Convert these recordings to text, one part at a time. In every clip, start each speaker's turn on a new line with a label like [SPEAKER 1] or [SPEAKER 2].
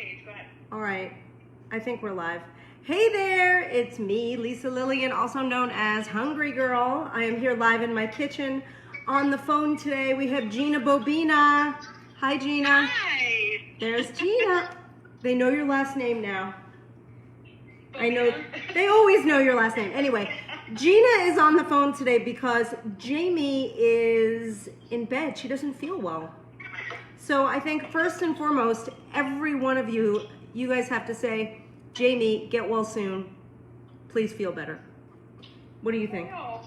[SPEAKER 1] page. Go ahead.
[SPEAKER 2] All right. I think we're live. Hey there, it's me, Lisa Lillian, also known as Hungry Girl. I am here live in my kitchen. On the phone today, we have Gina Bobina. Hi, Gina.
[SPEAKER 1] Hi.
[SPEAKER 2] There's Gina. They know your last name now.
[SPEAKER 1] Bobina?
[SPEAKER 2] I know, they always know your last name. Anyway, Gina is on the phone today because Jamie is in bed. She doesn't feel well. So I think first and foremost, every one of you guys have to say, Jamie, get well soon. Please feel better. What do you think?
[SPEAKER 1] Oh,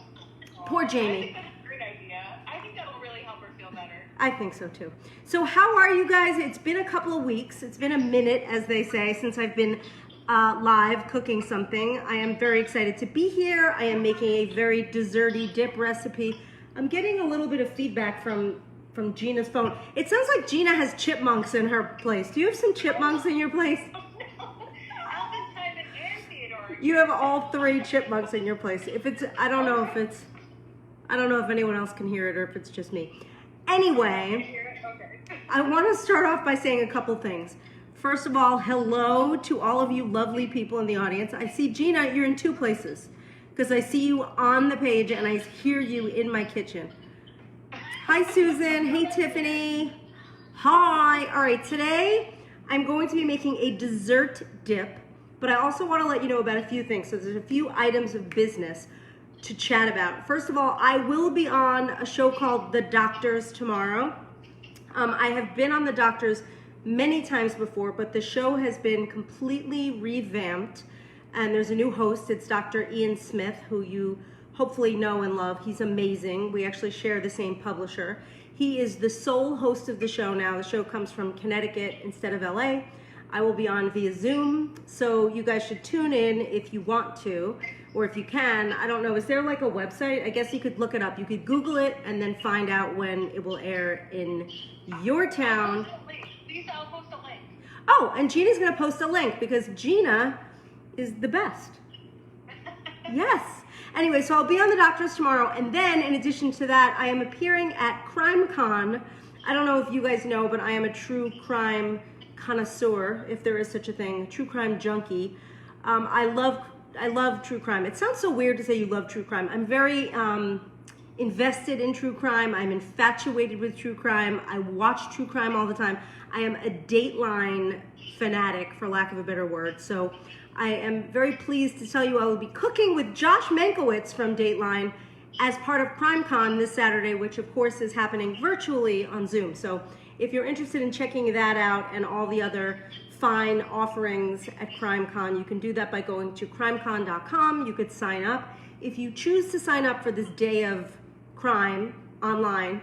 [SPEAKER 2] Poor Jamie.
[SPEAKER 1] I think that's a great idea. I think that'll really help her feel better.
[SPEAKER 2] I think so too. So how are you guys? It's been a couple of weeks. It's been a minute, as they say, since I've been live cooking something. I am very excited to be here. I am making a very desserty dip recipe. I'm getting a little bit of feedback from Gina's phone. It sounds like Gina has chipmunks in her place. Do you have some chipmunks in your place? You have all 3 chipmunks in your place. If it's, I don't know if anyone else can hear it or if it's just me. Anyway, I want to start off by saying a couple things. First of all, hello to all of you lovely people in the audience. I see Gina, you're in 2 places because I see you on the page and I hear you in my kitchen. Hi, Susan. Hey, Tiffany. Hi. All right, today I'm going to be making a dessert dip. But I also want to let you know about a few things. So there's a few items of business to chat about. First of all, I will be on a show called The Doctors tomorrow. I have been on The Doctors many times before, but the show has been completely revamped. And there's a new host. It's Dr. Ian Smith, who you hopefully know and love. He's amazing. We actually share the same publisher. He is the sole host of the show now. The show comes from Connecticut instead of LA. I will be on via Zoom, so you guys should tune in if you want to, or if you can. I don't know, is there like a website? I guess you could look it up. You could Google it and then find out when it will air in your town.
[SPEAKER 1] Lisa, I'll post a link.
[SPEAKER 2] Oh, and Gina's gonna post a link because Gina is the best. Yes. Anyway, so I'll be on The Doctors tomorrow, and then in addition to that, I am appearing at CrimeCon. I don't know if you guys know, but I am a true crime connoisseur, if there is such a thing, true crime junkie. I love true crime. It sounds so weird to say you love true crime. I'm very invested in true crime. I'm infatuated with true crime. I watch true crime all the time. I am a Dateline fanatic, for lack of a better word. So I am very pleased to tell you I will be cooking with Josh Mankiewicz from Dateline as part of CrimeCon this Saturday, which of course is happening virtually on Zoom. So if you're interested in checking that out and all the other fine offerings at CrimeCon, you can do that by going to crimecon.com. You could sign up. If you choose to sign up for this day of crime online,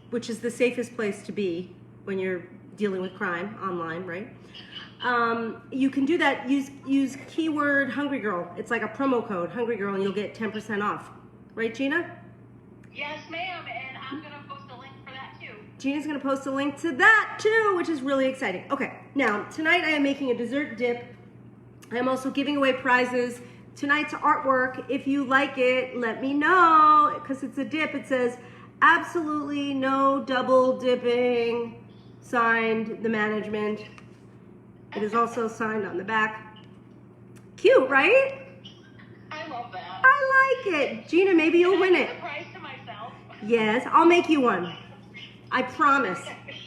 [SPEAKER 2] which is the safest place to be when you're dealing with crime online, right? You can do that. Use keyword Hungry Girl. It's like a promo code, Hungry Girl, and you'll get 10% off. Right, Gina?
[SPEAKER 1] Yes, ma'am, and I'm going to post a link for that too.
[SPEAKER 2] Gina's gonna post a link to that too, which is really exciting. Okay, now tonight I am making a dessert dip. I am also giving away prizes. Tonight's artwork, if you like it, let me know, because it's a dip. It says, absolutely no double dipping, signed the management. It is also signed on the back. Cute, right?
[SPEAKER 1] I love that.
[SPEAKER 2] I like it. Gina, maybe you'll win it.
[SPEAKER 1] Can I give a prize to myself?
[SPEAKER 2] Yes, I'll make you one. I promise.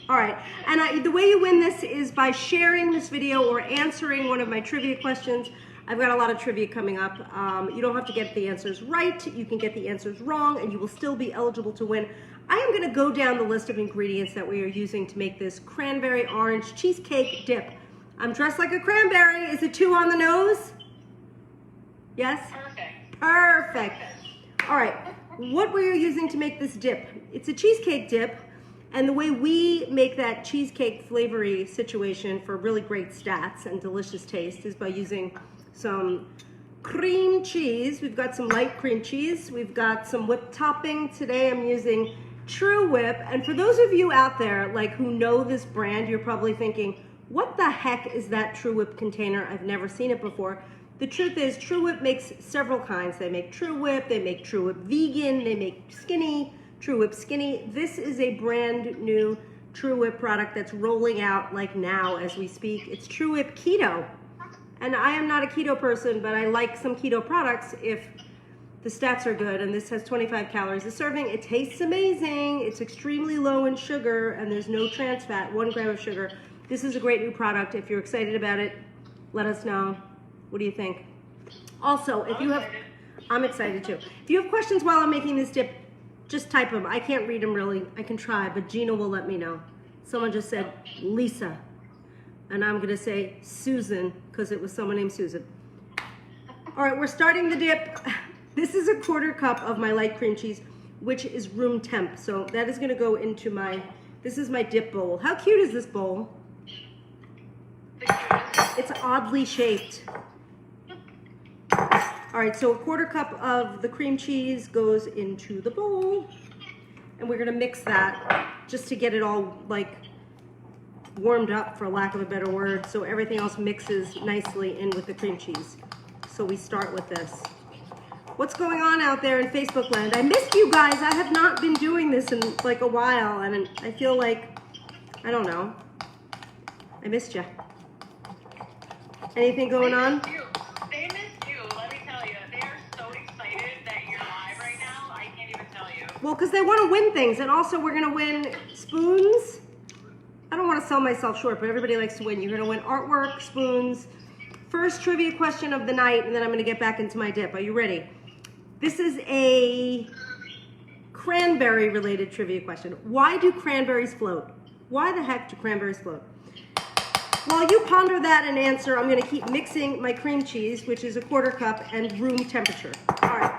[SPEAKER 2] All right, and the way you win this is by sharing this video or answering one of my trivia questions. I've got a lot of trivia coming up. You don't have to get the answers right. You can get the answers wrong, and you will still be eligible to win. I am going to go down the list of ingredients that we are using to make this cranberry orange cheesecake dip. I'm dressed like a cranberry. Is it 2 on the nose? Yes?
[SPEAKER 1] Perfect.
[SPEAKER 2] Perfect. All right, what we are using to make this dip, it's a cheesecake dip, and the way we make that cheesecake flavory situation for really great stats and delicious taste is by using some cream cheese. We've got some light cream cheese. We've got some whipped topping. Today I'm using True Whip, and for those of you out there like who know this brand, you're probably thinking, what the heck is that True Whip container? I've never seen it before. The truth is, True Whip makes several kinds. They make True Whip, they make True Whip Vegan, they make Skinny, True Whip Skinny. This is a brand new True Whip product that's rolling out like now as we speak. It's True Whip Keto. And I am not a keto person, but I like some keto products if the stats are good. And this has 25 calories a serving. It tastes amazing. It's extremely low in sugar and there's no trans fat, 1 gram of sugar. This is a great new product. If you're excited about it, let us know. What do you think? Also, if you have, I'm excited too. If you have questions while I'm making this dip, just type them. I can't read them really. I can try, but Gina will let me know. Someone just said Lisa. And I'm gonna say Susan, because it was someone named Susan. All right, we're starting the dip. This is a 1/4 cup of my light cream cheese, which is room temp. So that is gonna go into my, this is my dip bowl. How cute is this bowl? It's oddly shaped. All right, so a 1/4 cup of the cream cheese goes into the bowl. And we're gonna mix that just to get it all like warmed up, for lack of a better word, so everything else mixes nicely in with the cream cheese. So we start with this. What's going on out there in Facebook land? I missed you guys. I have not been doing this in like a while, and I feel like, I don't know, I missed you. Anything going on?
[SPEAKER 1] They missed you, let me tell you. They are so excited that you're live right now. I can't even tell you.
[SPEAKER 2] Well, because they want to win things, and also we're going to win spoons. I don't want to sell myself short, but everybody likes to win. You're going to win artwork, spoons. First trivia question of the night, and then I'm going to get back into my dip. Are you ready? This is a cranberry related trivia question. Why do cranberries float? Why the heck do cranberries float? While you ponder that and answer, I'm going to keep mixing my cream cheese, which is a 1/4 cup and room temperature. All right.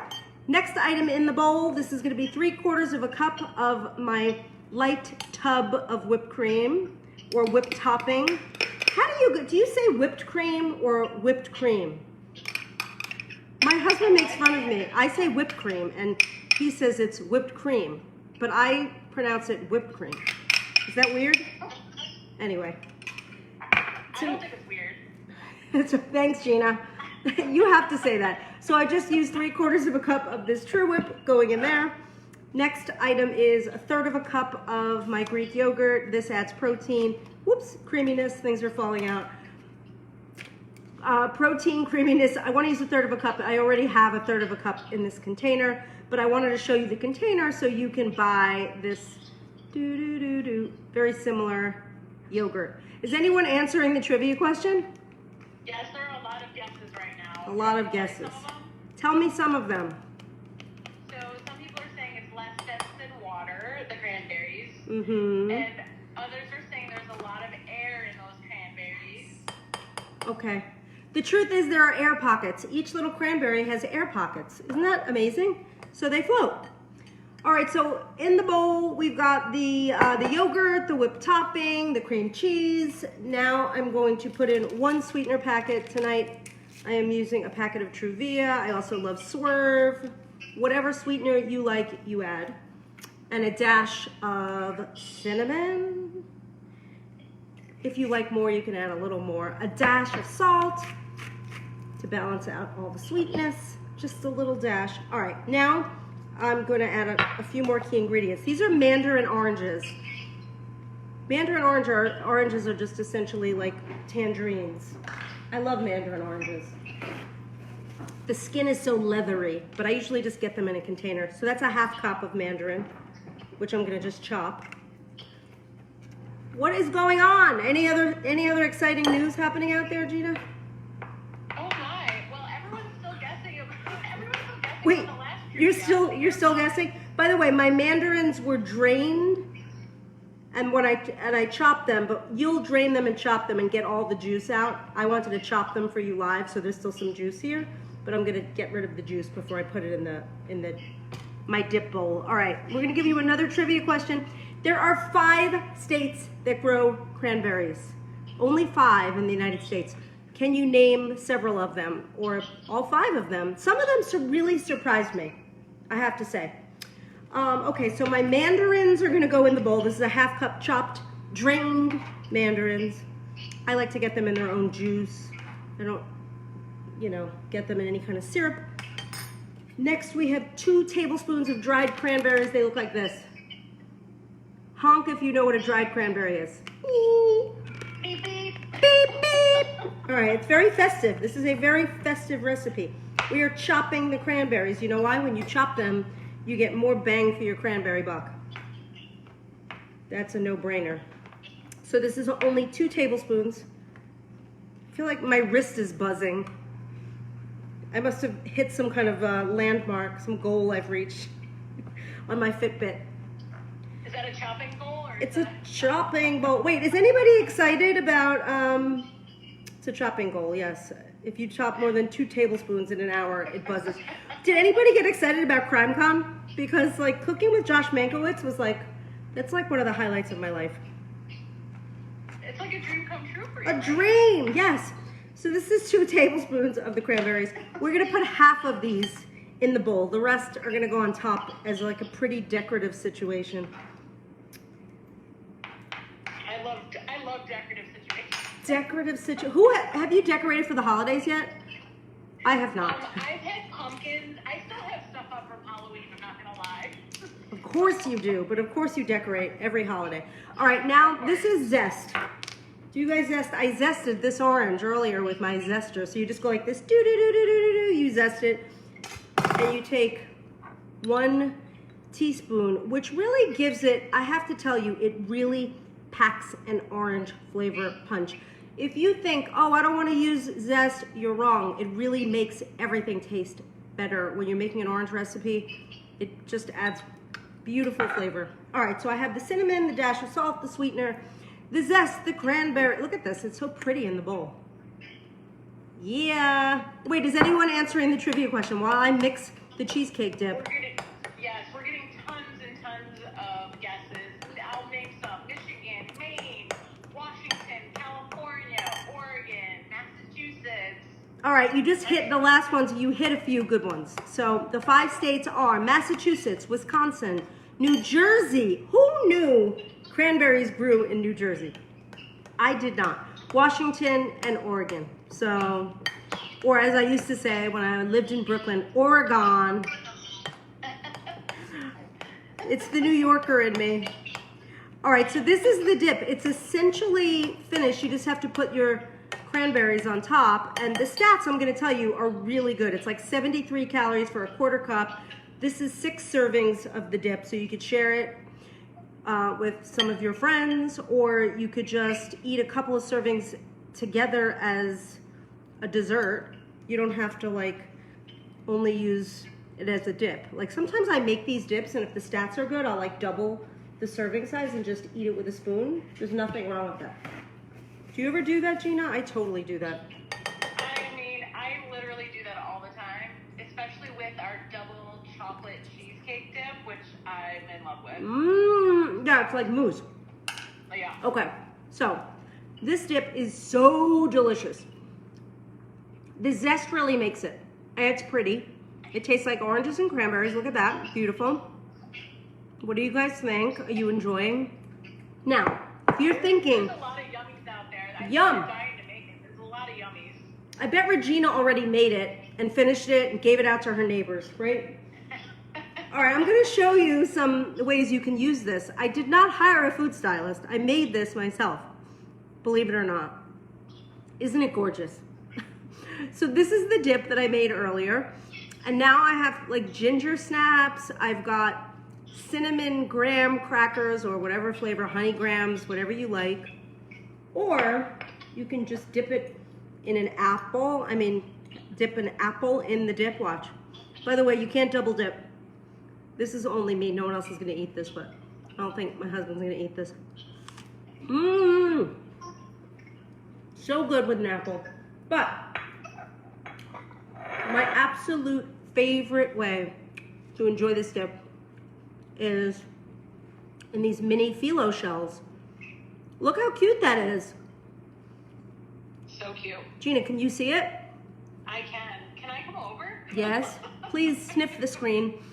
[SPEAKER 2] Next item in the bowl, this is going to be 3/4 of a cup of my light tub of whipped cream or whipped topping. How do you say whipped cream or whipped cream? My husband makes fun of me. I say whipped cream and he says it's whipped cream, but I pronounce it whipped cream. Is that weird? Anyway.
[SPEAKER 1] I don't think it's weird.
[SPEAKER 2] Thanks, Gina. You have to say that. So I just used 3/4 of a cup of this True Whip going in there. Next item is 1/3 of a cup of my Greek yogurt. This adds protein. Whoops, creaminess, things are falling out. Protein, creaminess, I want to use 1/3 of a cup. I already have 1/3 of a cup in this container, but I wanted to show you the container so you can buy this very similar yogurt. Is anyone answering the trivia question?
[SPEAKER 1] Yes, there are a lot of guesses right now.
[SPEAKER 2] A lot of guesses. Tell me some of them.
[SPEAKER 1] So some people are saying it's less dense than water, the cranberries.
[SPEAKER 2] Mm-hmm.
[SPEAKER 1] And others are saying there's a lot of air in those cranberries.
[SPEAKER 2] Okay. The truth is there are air pockets. Each little cranberry has air pockets. Isn't that amazing? So they float. All right, so in the bowl, we've got the yogurt, the whipped topping, the cream cheese. Now I'm going to put in 1 sweetener packet. Tonight I am using a packet of Truvia. I also love Swerve. Whatever sweetener you like, you add. And a dash of cinnamon. If you like more, you can add a little more. A dash of salt to balance out all the sweetness. Just a little dash. All right, now I'm going to add a few more key ingredients. These are Mandarin oranges. Mandarin oranges are just essentially like tangerines. I love Mandarin oranges. The skin is so leathery, but I usually just get them in a container. So that's a 1/2 cup of Mandarin, which I'm going to just chop. What is going on? Any other exciting news happening out there, Gina?
[SPEAKER 1] Oh my! Well, everyone's still guessing. Everyone's still guessing.
[SPEAKER 2] Wait,
[SPEAKER 1] on the last
[SPEAKER 2] you're still guessing? By the way, my mandarins were drained, and I chopped them. But you'll drain them and chop them and get all the juice out. I wanted to chop them for you live, so there's still some juice here. But I'm gonna get rid of the juice before I put it in my dip bowl. All right, we're gonna give you another trivia question. There are 5 states that grow cranberries. Only 5 in the United States. Can you name several of them or all 5 of them? Some of them really surprised me, I have to say. Okay, so my mandarins are gonna go in the bowl. This is a 1/2 cup chopped, drained mandarins. I like to get them in their own juice. I don't, get them in any kind of syrup. Next, we have 2 tablespoons of dried cranberries. They look like this. Honk if you know what a dried cranberry is.
[SPEAKER 1] Beep, beep.
[SPEAKER 2] Beep, beep. All right, it's very festive. This is a very festive recipe. We are chopping the cranberries. You know why? When you chop them, you get more bang for your cranberry buck. That's a no-brainer. So this is only 2 tablespoons. I feel like my wrist is buzzing. I must have hit some kind of landmark, some goal I've reached on my Fitbit.
[SPEAKER 1] Is that a chopping bowl? Or
[SPEAKER 2] It's a chopping bowl. Wait, is anybody excited about, it's a chopping bowl, yes. If you chop more than 2 tablespoons in an hour, it buzzes. Did anybody get excited about CrimeCon? Because like cooking with Josh Mankiewicz was like, that's like one of the highlights of my life.
[SPEAKER 1] It's like a dream come true for you.
[SPEAKER 2] A dream, yes. So this is 2 tablespoons of the cranberries. We're gonna put half of these in the bowl. The rest are gonna go on top as like a pretty decorative situation.
[SPEAKER 1] I love decorative situations.
[SPEAKER 2] Decorative situation. Have you decorated for the holidays yet? I have not.
[SPEAKER 1] I've had pumpkins. I still have stuff up from Halloween, I'm not gonna lie.
[SPEAKER 2] Of course you do, but of course you decorate every holiday. All right, now this is zest. Do you guys zest? I zested this orange earlier with my zester. So you just go like this, do-do-do-do-do-do, you zest it, and you take 1 teaspoon, which really gives it, I have to tell you, it really packs an orange flavor punch. If you think, oh, I don't want to use zest, you're wrong. It really makes everything taste better when you're making an orange recipe. It just adds beautiful flavor. All right, so I have the cinnamon, the dash of salt, the sweetener, the zest, the cranberry. Look at this, it's so pretty in the bowl. Yeah. Wait, is anyone answering the trivia question while I mix the cheesecake dip?
[SPEAKER 1] We're getting tons and tons of guesses. I'll name some. Michigan, Maine, Washington, California, Oregon, Massachusetts.
[SPEAKER 2] All right, you just hit the last ones. You hit a few good ones. So the 5 states are Massachusetts, Wisconsin, New Jersey. Who knew cranberries grew in New Jersey? I did not. Washington and Oregon. So, or as I used to say when I lived in Brooklyn, Oregon. It's the New Yorker in me. All right, so this is the dip. It's essentially finished. You just have to put your cranberries on top. And the stats I'm gonna tell you are really good. It's like 73 calories for a 1/4 cup. This is 6 servings of the dip, so you could share it with some of your friends, or you could just eat a couple of servings together as a dessert. You don't have to like only use it as a dip. Like sometimes I make these dips and if the stats are good, I'll like double the serving size and just eat it with a spoon. There's nothing wrong with that. Do you ever do that, Gina? I totally do that.
[SPEAKER 1] I mean, I literally do that all the time, especially with our double chocolate cheesecake dip, which I'm in love with.
[SPEAKER 2] Yeah, it's like mousse.
[SPEAKER 1] Yeah.
[SPEAKER 2] Okay, so this dip is so delicious. The zest really makes it. And it's pretty. It tastes like oranges and cranberries. Look at that, beautiful. What do you guys think? Are you enjoying? Now, if you're thinking,
[SPEAKER 1] There's a lot of yummies out there.
[SPEAKER 2] Yum.
[SPEAKER 1] I'm dying to make it. There's a lot of yummies.
[SPEAKER 2] I bet Regina already made it and finished it and gave it out to her neighbors, right? All right, I'm gonna show you some ways you can use this. I did not hire a food stylist. I made this myself, believe it or not. Isn't it gorgeous? So this is the dip that I made earlier. And now I have like ginger snaps. I've got cinnamon graham crackers or whatever flavor, honey grahams, whatever you like. Or you can just dip it in an apple. I mean, dip an apple in the dip, watch. By the way, you can't double dip. This is only me, no one else is gonna eat this, but I don't think my husband's gonna eat this. Mmm, so good with an apple. But my absolute favorite way to enjoy this dip is in these mini phyllo shells. Look how cute that is.
[SPEAKER 1] So cute.
[SPEAKER 2] Gina, can you see it?
[SPEAKER 1] I can. Can I come over?
[SPEAKER 2] Yes. Please sniff the screen.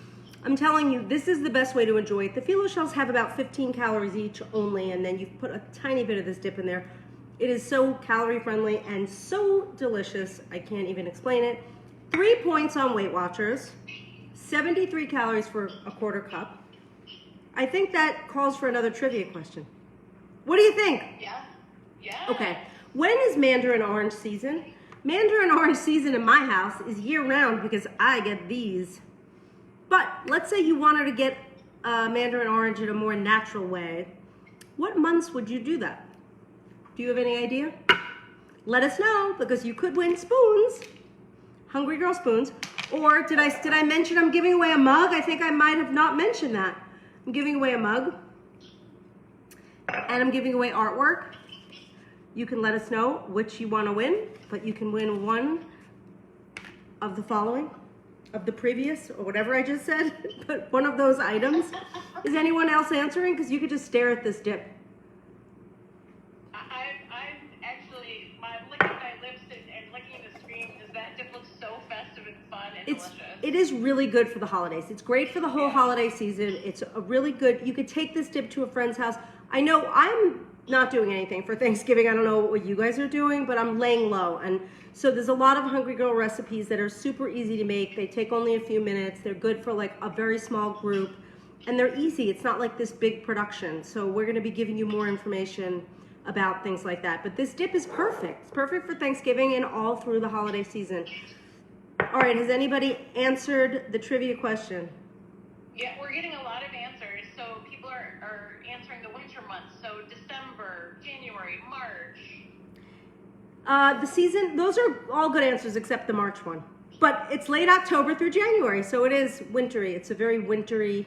[SPEAKER 2] I'm telling you, this is the best way to enjoy it. The phyllo shells have about 15 calories each only, and then you put a tiny bit of this dip in there. It is so calorie friendly and so delicious. I can't even explain it. 3 points on Weight Watchers. 73 calories for a 1/4 cup. I think that calls for another trivia question. What do you think?
[SPEAKER 1] Yeah. Yeah.
[SPEAKER 2] Okay. When is Mandarin orange season? Mandarin orange season in my house is year round because I get these. But let's say you wanted to get Mandarin orange in a more natural way. What months would you do that? Do you have any idea? Let us know because you could win spoons. Hungry Girl spoons. Or did I mention I'm giving away a mug? I think I might have not mentioned that. I'm giving away a mug. And I'm giving away artwork. You can let us know which you want to win, but you can win one of the following, of the previous, or whatever I just said, but one of those items. Is anyone else answering? Because you could just stare at this dip.
[SPEAKER 1] I'm actually, licking my lips and licking the screen because that dip looks so festive and fun and delicious.
[SPEAKER 2] It is really good for the holidays. It's great for the whole holiday season. It's a really good, you could take this dip to a friend's house. I know I'm not doing anything for Thanksgiving. I don't know what you guys are doing, but I'm laying low. And so there's a lot of Hungry Girl recipes that are super easy to make. They take only a few minutes. They're good for like a very small group and they're easy. It's not like this big production. So we're gonna be giving you more information about things like that. But this dip is perfect. It's perfect for Thanksgiving and all through the holiday season. All right, has anybody answered the trivia question?
[SPEAKER 1] Yeah, we're getting a lot of answers. So people are answering the winter months. So December, January, March.
[SPEAKER 2] The season, those are all good answers except the March one. But it's late October through January, so it is wintry. It's a very wintry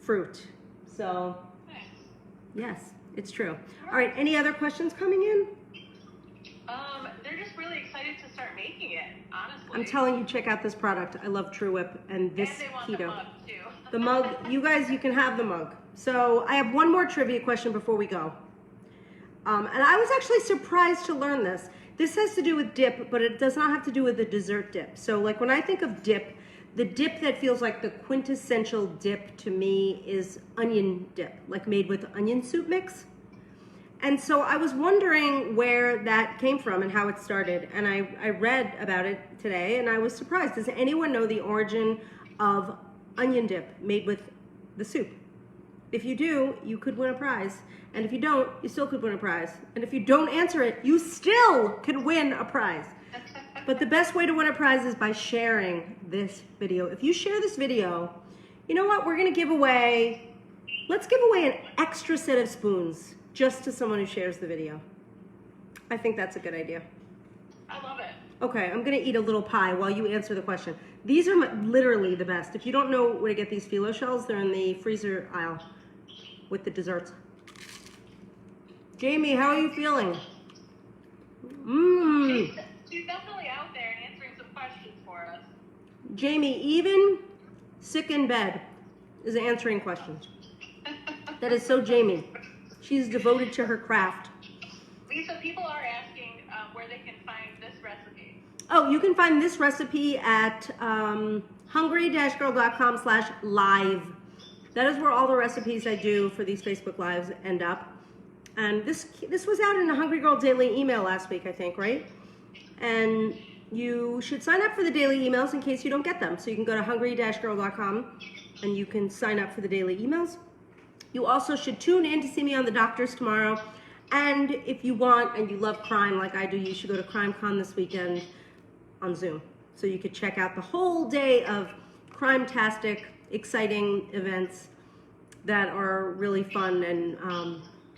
[SPEAKER 2] fruit. So,
[SPEAKER 1] Nice.
[SPEAKER 2] yes, it's true. All right, any other questions coming in?
[SPEAKER 1] They're just really excited to start making it, honestly.
[SPEAKER 2] I'm telling you, check out this product. I love True Whip and this
[SPEAKER 1] and they want
[SPEAKER 2] keto.
[SPEAKER 1] the mug, too.
[SPEAKER 2] The mug, you guys, you can have the mug. So I have one more trivia question before we go. And I was actually surprised to learn this. This has to do with dip, but it does not have to do with the dessert dip. So like when I think of dip, the dip that feels like the quintessential dip to me is onion dip, like made with onion soup mix. And so I was wondering where that came from and how it started. And I read about it today and I was surprised. Does anyone know the origin of onion dip made with the soup? If you do, you could win a prize. And if you don't, you still could win a prize. And if you don't answer it, you still could win a prize. But the best way to win a prize is by sharing this video. If you share this video, you know what? We're gonna give away, let's give away an extra set of spoons just to someone who shares the video. I think that's a good idea.
[SPEAKER 1] I love it.
[SPEAKER 2] Okay, I'm gonna eat a little pie while you answer the question. These are literally the best. If you don't know where to get these phyllo shells, they're in the freezer aisle with the desserts. Jamie, how are you feeling?
[SPEAKER 1] She's definitely out there and answering some questions for us.
[SPEAKER 2] Jamie, even sick in bed, is answering questions. That is so Jamie. She's devoted to her craft.
[SPEAKER 1] Lisa, people are asking where they can find this recipe.
[SPEAKER 2] Oh, you can find this recipe at hungry-girl.com/live. That is where all the recipes I do for these Facebook Lives end up. And this was out in a Hungry Girl daily email last week, I think, right? And you should sign up for the daily emails in case you don't get them. So you can go to hungry-girl.com and you can sign up for the daily emails. You also should tune in to see me on The Doctors tomorrow. And if you want and you love crime like I do, you should go to CrimeCon this weekend on Zoom. So you could check out the whole day of crime-tastic, exciting events that are really fun and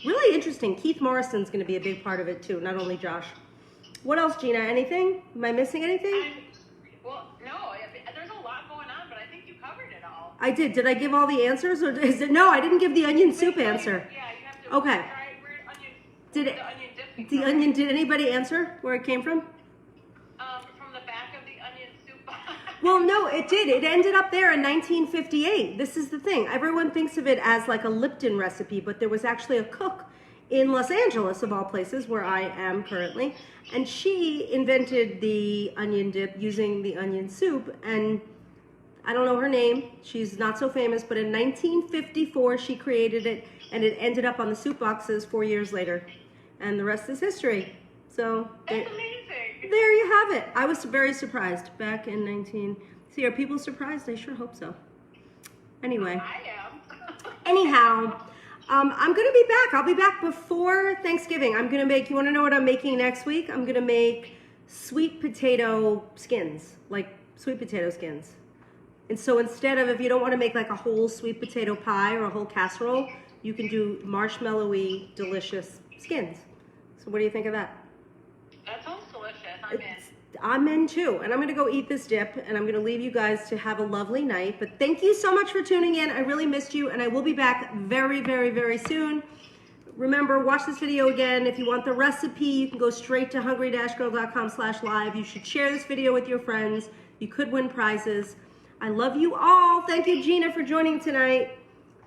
[SPEAKER 2] really interesting. Keith Morrison's going to be a big part of it too, not only Josh. What else, Gina? Anything? Am I missing anything?
[SPEAKER 1] Well, no, there's a lot going on, but I think you covered it all.
[SPEAKER 2] I did. Did I give all the answers, or is it? No, I didn't give the onion soup answer.
[SPEAKER 1] Yeah, you have to.
[SPEAKER 2] Okay.
[SPEAKER 1] Try where onion.
[SPEAKER 2] Did it?
[SPEAKER 1] The onion dip.
[SPEAKER 2] The onion. Did anybody answer where it came from?
[SPEAKER 1] From the back of the onion soup box.
[SPEAKER 2] Well, no, it did. It ended up there in 1958. This is the thing. Everyone thinks of it as like a Lipton recipe, but there was actually a cook in Los Angeles, of all places, where I am currently, and she invented the onion dip using the onion soup, and I don't know her name. She's not so famous, but in 1954, she created it, and it ended up on the soup boxes 4 years later, and the rest is history. So
[SPEAKER 1] That's amazing.
[SPEAKER 2] there you have it. I was very surprised back in See, are people surprised? I sure hope so. Anyway.
[SPEAKER 1] I am.
[SPEAKER 2] Anyhow, I'm gonna be back. I'll be back before Thanksgiving. I'm gonna make, you wanna know what I'm making next week? I'm gonna make sweet potato skins, like sweet potato skins. And so instead of, if you don't wanna make like a whole sweet potato pie or a whole casserole, you can do marshmallowy, delicious skins. So what do you think of that?
[SPEAKER 1] That sounds delicious. I'm in.
[SPEAKER 2] I'm in too, and I'm gonna go eat this dip, and I'm gonna leave you guys to have a lovely night. But thank you so much for tuning in. I really missed you, and I will be back very, very, very soon. Remember, watch this video again. If you want the recipe, you can go straight to hungry-girl.com/live. You should share this video with your friends. You could win prizes. I love you all. Thank you, Gina, for joining tonight.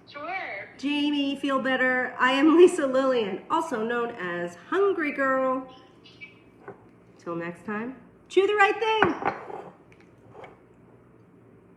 [SPEAKER 1] Sure.
[SPEAKER 2] Jamie, feel better. I am Lisa Lillian, also known as Hungry Girl. Till next time, chew the right thing.